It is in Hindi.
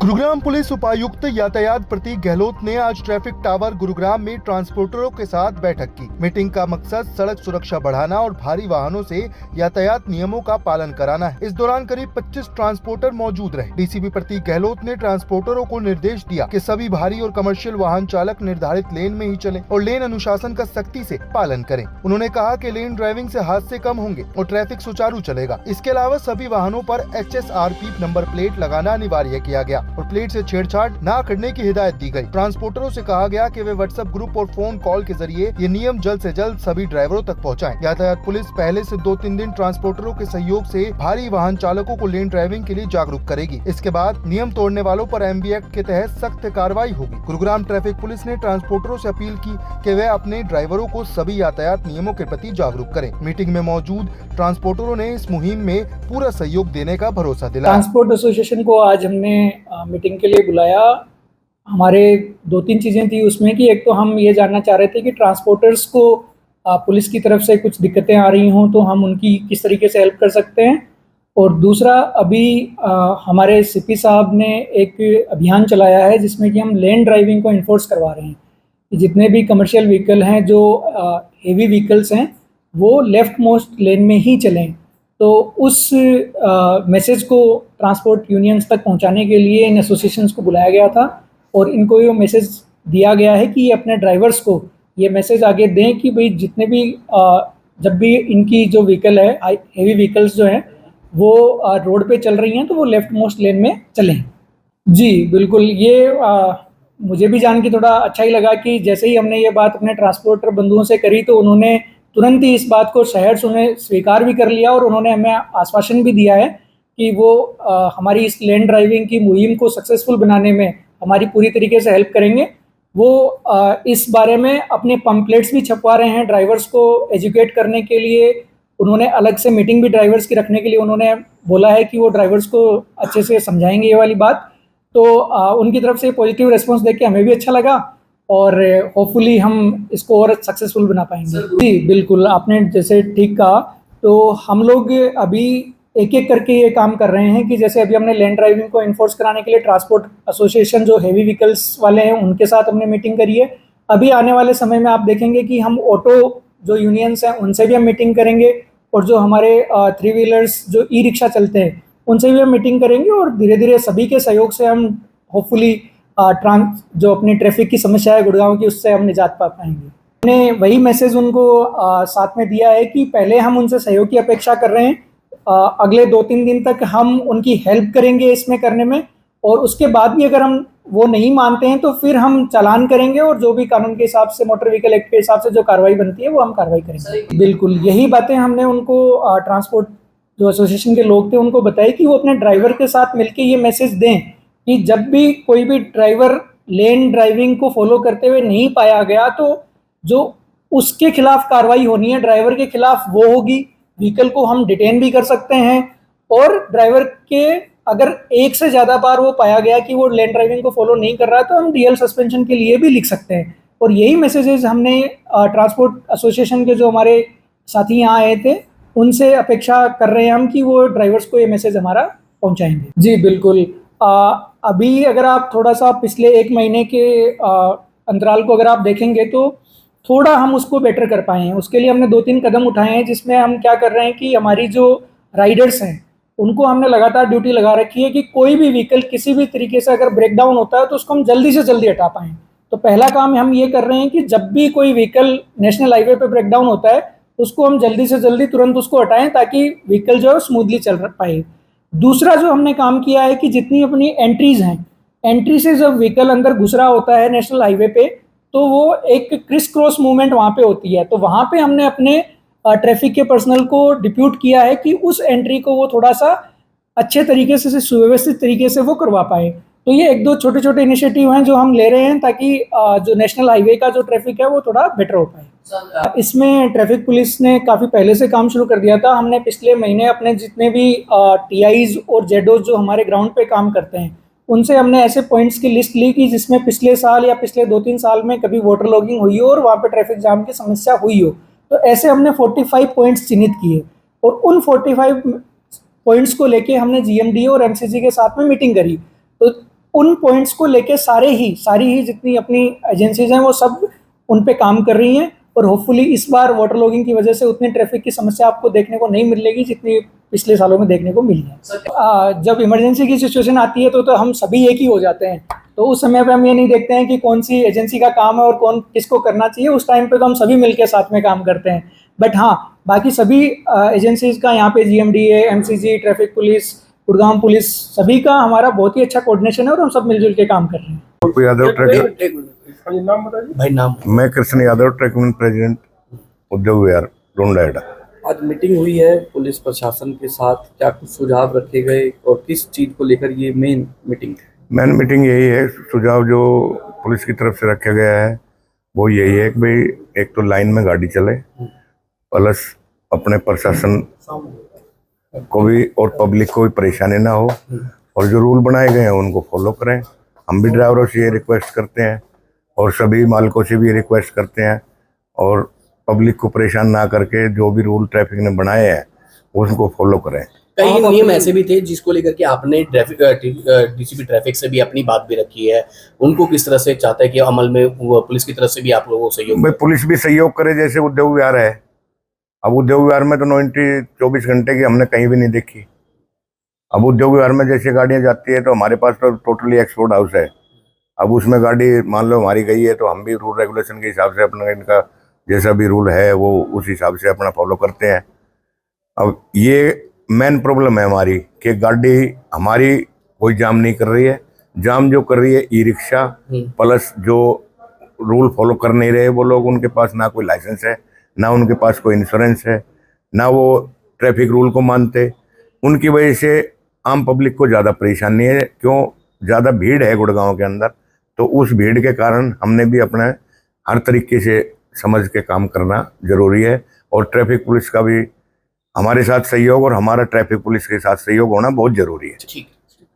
गुरुग्राम पुलिस उपायुक्त यातायात प्रतीक गहलोत ने आज ट्रैफिक टावर गुरुग्राम में ट्रांसपोर्टरों के साथ बैठक की। मीटिंग का मकसद सड़क सुरक्षा बढ़ाना और भारी वाहनों से यातायात नियमों का पालन कराना है। इस दौरान करीब 25 ट्रांसपोर्टर मौजूद रहे। डीसीपी प्रतीक गहलोत ने ट्रांसपोर्टरों को निर्देश दिया कि सभी भारी और कमर्शियल वाहन चालक निर्धारित लेन में ही चलें और लेन अनुशासन का सख्ती से पालन करें। उन्होंने कहा कि लेन ड्राइविंग से हादसे कम होंगे और ट्रैफिक सुचारू चलेगा। इसके अलावा सभी वाहनों पर HSRP नंबर प्लेट लगाना अनिवार्य किया गया और प्लेट से छेड़छाड़ न करने की हिदायत दी गई। ट्रांसपोर्टरों से कहा गया कि वे व्हाट्सएप ग्रुप और फोन कॉल के जरिए ये नियम जल्द से जल्द सभी ड्राइवरों तक पहुंचाएं। यातायात पुलिस पहले से 2-3 दिन ट्रांसपोर्टरों के सहयोग से भारी वाहन चालकों को लेन ड्राइविंग के लिए जागरूक करेगी। इसके बाद नियम तोड़ने वालों पर MB एक्ट के तहत सख्त कार्रवाई होगी। गुरुग्राम ट्रैफिक पुलिस ने ट्रांसपोर्टरों से अपील की कि वे अपने ड्राइवरों को सभी यातायात नियमों के प्रति जागरूक करें। मीटिंग में मौजूद ट्रांसपोर्टरों ने इस मुहिम में पूरा सहयोग देने का भरोसा दिलाया। ट्रांसपोर्ट एसोसिएशन को आज हमने मीटिंग के लिए बुलाया। हमारे 2-3 चीज़ें थी उसमें कि एक तो हम ये जानना चाह रहे थे कि ट्रांसपोर्टर्स को पुलिस की तरफ से कुछ दिक्कतें आ रही हों तो हम उनकी किस तरीके से हेल्प कर सकते हैं, और दूसरा अभी हमारे CP साहब ने एक अभियान चलाया है जिसमें कि हम लेन ड्राइविंग को इन्फोर्स करवा रहे हैं कि जितने भी कमर्शियल व्हीकल हैं जो हेवी व्हीकल्स हैं वो लेफ्ट मोस्ट लेन में ही चलें। तो उस मैसेज को ट्रांसपोर्ट यूनियंस तक पहुंचाने के लिए इन एसोसिएशंस को बुलाया गया था और इनको ये मैसेज दिया गया है कि ये अपने ड्राइवर्स को ये मैसेज आगे दें कि भाई जितने भी जब भी इनकी जो व्हीकल है हेवी व्हीकल्स जो हैं वो रोड पे चल रही हैं तो वो लेफ्ट मोस्ट लेन में चलें। जी बिल्कुल, ये मुझे भी जान के थोड़ा अच्छा ही लगा कि जैसे ही हमने ये बात अपने ट्रांसपोर्टर बंधुओं से करी तो उन्होंने तुरंत ही इस बात को शहर सुने स्वीकार भी कर लिया और उन्होंने हमें आश्वासन भी दिया है कि वो हमारी इस लेन ड्राइविंग की मुहिम को सक्सेसफुल बनाने में हमारी पूरी तरीके से हेल्प करेंगे। वो इस बारे में अपने पम्पलेट्स भी छपवा रहे हैं ड्राइवर्स को एजुकेट करने के लिए। उन्होंने अलग से मीटिंग भी ड्राइवर्स की रखने के लिए उन्होंने बोला है कि वो ड्राइवर्स को अच्छे से समझाएंगे ये वाली बात। तो उनकी तरफ से पॉजिटिव रिस्पॉन्स देख के हमें भी अच्छा लगा और होपफुली हम इसको और सक्सेसफुल बना पाएंगे। जी बिल्कुल, आपने जैसे ठीक कहा, तो हम लोग अभी एक एक करके ये काम कर रहे हैं कि जैसे अभी हमने लेन ड्राइविंग को इन्फोर्स कराने के लिए ट्रांसपोर्ट एसोसिएशन जो हेवी व्हीकल्स वाले हैं उनके साथ हमने मीटिंग करी है। अभी आने वाले समय में आप देखेंगे कि हम ऑटो जो यूनियंस हैं उनसे भी हम मीटिंग करेंगे और जो हमारे 3 व्हीलर्स जो ई-रिक्शा चलते हैं उनसे भी हम मीटिंग करेंगे और धीरे धीरे सभी के सहयोग से हम होपफुली जो अपनी ट्रैफिक की समस्या है गुड़गांव की उससे हम निजात पा पाएंगे। मैंने वही मैसेज उनको साथ में दिया है कि पहले हम उनसे सहयोग की अपेक्षा कर रहे हैं, अगले 2-3 दिन तक हम उनकी हेल्प करेंगे इसमें करने में, और उसके बाद भी अगर हम वो नहीं मानते हैं तो फिर हम चालान करेंगे और जो भी कानून के हिसाब से मोटर व्हीकल एक्ट के हिसाब से जो कार्रवाई बनती है वो हम कार्रवाई करेंगे। बिल्कुल, यही बातें हमने उनको ट्रांसपोर्ट जो एसोसिएशन के लोग थे उनको बताई कि वो अपने ड्राइवर के साथ मिलकर ये मैसेज दें कि जब भी कोई भी ड्राइवर लेन ड्राइविंग को फॉलो करते हुए नहीं पाया गया तो जो उसके खिलाफ कार्रवाई होनी है ड्राइवर के खिलाफ वो होगी। व्हीकल को हम डिटेन भी कर सकते हैं और ड्राइवर के अगर एक से ज़्यादा बार वो पाया गया कि वो लेन ड्राइविंग को फॉलो नहीं कर रहा तो हम DL सस्पेंशन के लिए भी लिख सकते हैं। और यही मैसेजेस हमने ट्रांसपोर्ट एसोसिएशन के जो हमारे साथी यहाँ आए थे उनसे अपेक्षा कर रहे हैं हम कि वो ड्राइवर्स को ये मैसेज हमारा पहुँचाएंगे। जी बिल्कुल, अभी अगर आप थोड़ा सा पिछले 1 महीने के अंतराल को अगर आप देखेंगे तो थोड़ा हम उसको बेटर कर पाए हैं। उसके लिए हमने 2-3 कदम उठाए हैं जिसमें हम क्या कर रहे हैं कि हमारी जो राइडर्स हैं उनको हमने लगातार ड्यूटी लगा रखी है कि कोई भी व्हीकल किसी भी तरीके से अगर ब्रेक डाउन होता है तो उसको हम जल्दी से जल्दी हटा पाएँ। तो पहला काम हम ये कर रहे हैं कि जब भी कोई व्हीकल नेशनल हाईवे पर ब्रेक डाउन होता है उसको हम जल्दी से जल्दी तुरंत उसको हटाएँ ताकि व्हीकल जो है स्मूथली चल पाए। दूसरा जो हमने काम किया है कि जितनी अपनी एंट्रीज हैं, एंट्री से जब व्हीकल अंदर घुस रहा होता है नेशनल हाईवे पे तो वो एक क्रिस क्रॉस मूवमेंट वहाँ पे होती है, तो वहाँ पे हमने अपने ट्रैफिक के पर्सनल को डिप्यूट किया है कि उस एंट्री को वो थोड़ा सा अच्छे तरीके से सुव्यवस्थित तरीके से वो करवा पाए। तो ये 1-2 छोटे छोटे इनिशिएटिव हैं जो हम ले रहे हैं ताकि जो नेशनल हाईवे का जो ट्रैफिक है वो थोड़ा बेटर हो पाए। इसमें ट्रैफिक पुलिस ने काफ़ी पहले से काम शुरू कर दिया था। हमने पिछले महीने अपने जितने भी TIs और ZOs जो हमारे ग्राउंड पे काम करते हैं उनसे हमने ऐसे पॉइंट्स की लिस्ट ली कि जिसमें पिछले साल या पिछले 2-3 साल में कभी वाटर लॉगिंग हुई हो और वहाँ पे ट्रैफिक जाम की समस्या हुई हो। तो ऐसे हमने 45 पॉइंट्स चिन्हित किए और उन 45 पॉइंट्स को लेके हमने GMDA और MCG के साथ में मीटिंग करी। तो उन पॉइंट्स को लेके सारी ही जितनी अपनी एजेंसीज हैं वो सब उन पे काम कर रही हैं, और होपफुली इस बार वाटर लॉगिंग की वजह से उतनी ट्रैफिक की समस्या आपको देखने को नहीं मिलेगी जितनी पिछले सालों में देखने को मिली है। जब इमरजेंसी की सिचुएशन आती है तो हम सभी एक ही हो जाते हैं, तो उस समय पे हम ये नहीं देखते हैं कि कौन सी एजेंसी का काम है और कौन किसको करना चाहिए। उस टाइम पे तो हम सभी मिलकर साथ में काम करते हैं। बट हाँ, बाकी सभी एजेंसीज का यहाँ पे GMDA, MCG, traffic police, Gurgaon police, सभी का हमारा बहुत ही अच्छा कोऑर्डिनेशन है और हम सब मिलजुल के काम कर रहे हैं। यादव ट्रैक भाई नाम मैं कृष्ण यादव ट्रैकमैन प्रेसिडेंट उद्योग विहार रोंडाहेड़ा। आज मीटिंग हुई है पुलिस प्रशासन के साथ, क्या कुछ सुझाव रखे गए और किस चीज को लेकर ये मेन मीटिंग यही है, सुझाव जो पुलिस की तरफ से रखा गया है वो यही है कि भाई एक तो लाइन में गाड़ी चले, प्लस अपने प्रशासन को भी और पब्लिक को भी परेशानी ना हो, और जो रूल बनाए गए हैं उनको फॉलो करें। हम भी ड्राइवरों से ये रिक्वेस्ट करते हैं और सभी मालिकों से भी रिक्वेस्ट करते हैं, और पब्लिक को परेशान ना करके जो भी रूल ट्रैफिक ने बनाए हैं उनको फॉलो करें। कई नियम ऐसे भी थे जिसको लेकर के आपने डीसीपी ट्रैफिक से भी अपनी बात भी रखी है, उनको किस तरह से चाहता है कि अमल में पुलिस की तरफ से भी आप लोगों को सहयोग? भाई पुलिस भी सहयोग करे, जैसे उद्योग विहार है। अब उद्योग विहार में तो 24 घंटे की हमने कहीं भी नहीं देखी। अब उद्योग विहार में जैसे गाड़ियां जाती है तो हमारे पास तो टोटली एक्सपोर्ट हाउस है। अब उसमें गाड़ी मान लो हमारी गई है तो हम भी रूल रेगुलेशन के हिसाब से अपना इनका जैसा भी रूल है वो उस हिसाब से अपना फॉलो करते हैं। अब ये मेन प्रॉब्लम है हमारी कि गाड़ी हमारी कोई जाम नहीं कर रही है। जाम जो कर रही है ई रिक्शा, प्लस जो रूल फॉलो कर नहीं रहे वो लोग, उनके पास ना कोई लाइसेंस है, ना उनके पास कोई इंश्योरेंस है, ना वो ट्रैफिक रूल को मानते। उनकी वजह से आम पब्लिक को ज़्यादा परेशानी है। क्यों? ज़्यादा भीड़ है गुड़गांव के अंदर, तो उस भीड़ के कारण हमने भी अपने हर तरीके से समझ के काम करना जरूरी है, और ट्रैफिक पुलिस का भी हमारे साथ सहयोग और हमारा ट्रैफिक पुलिस के साथ सहयोग होना बहुत जरूरी है। ठीक।